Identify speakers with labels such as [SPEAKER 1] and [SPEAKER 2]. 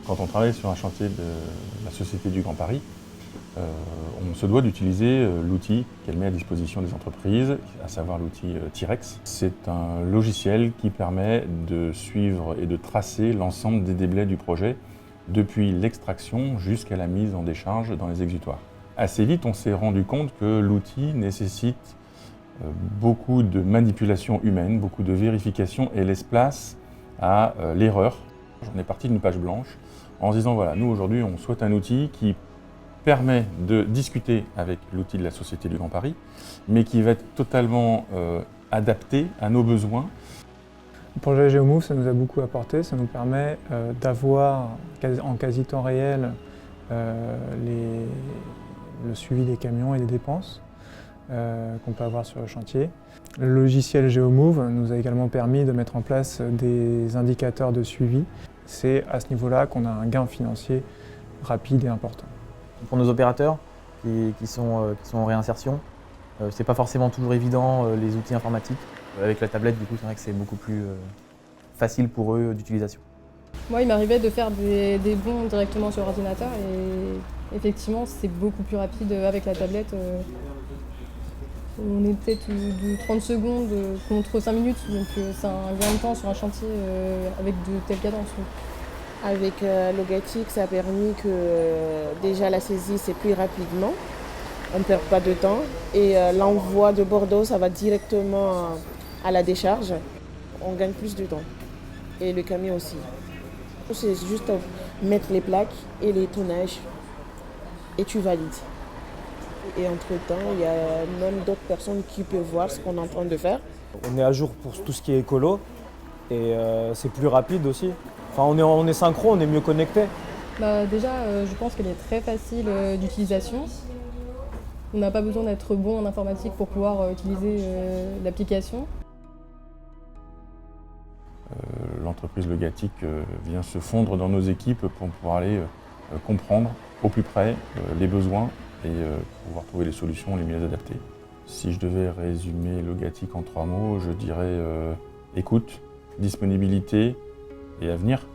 [SPEAKER 1] Quand on travaille sur un chantier de la Société du Grand Paris, on se doit d'utiliser l'outil qu'elle met à disposition des entreprises, à savoir l'outil Tirex. C'est un logiciel qui permet de suivre et de tracer l'ensemble des déblais du projet, depuis l'extraction jusqu'à la mise en décharge dans les exutoires. Assez vite, on s'est rendu compte que l'outil nécessite beaucoup de manipulation humaine, beaucoup de vérification et laisse place à l'erreur. On est parti d'une page blanche en se disant voilà, nous aujourd'hui on souhaite un outil qui permet de discuter avec l'outil de la Société du Grand Paris, mais qui va être totalement adapté à nos besoins.
[SPEAKER 2] Le projet GeoMove, ça nous a beaucoup apporté, ça nous permet d'avoir en quasi temps réel le suivi des camions et des dépenses qu'on peut avoir sur le chantier. Le logiciel GeoMove nous a également permis de mettre en place des indicateurs de suivi. C'est à ce niveau-là qu'on a un gain financier rapide et important.
[SPEAKER 3] Pour nos opérateurs qui sont en réinsertion, c'est pas forcément toujours évident les outils informatiques. Avec la tablette, du coup, c'est vrai que c'est beaucoup plus facile pour eux d'utilisation.
[SPEAKER 4] Moi, il m'arrivait de faire des bons directement sur l'ordinateur et effectivement, c'est beaucoup plus rapide avec la tablette. On est peut-être de 30 secondes contre 5 minutes, donc c'est un gain de temps sur un chantier avec de telles cadences.
[SPEAKER 5] Avec Logatic, ça a permis que déjà la saisie c'est plus rapidement, on ne perd pas de temps et l'envoi de Bordeaux ça va directement à la décharge, on gagne plus de temps et le camion aussi. C'est juste mettre les plaques et les tonnages et tu valides. Et entre-temps, il y a même d'autres personnes qui peuvent voir ce qu'on est en train de faire.
[SPEAKER 6] On est à jour pour tout ce qui est écolo et c'est plus rapide aussi. Enfin, on est synchro, on est mieux connecté.
[SPEAKER 4] Déjà, je pense qu'elle est très facile d'utilisation. On n'a pas besoin d'être bon en informatique pour pouvoir utiliser l'application.
[SPEAKER 1] L'entreprise Logatic vient se fondre dans nos équipes pour pouvoir aller comprendre au plus près les besoins et pouvoir trouver les solutions les mieux adaptées. Si je devais résumer Logatic en 3 mots, je dirais écoute, disponibilité et avenir.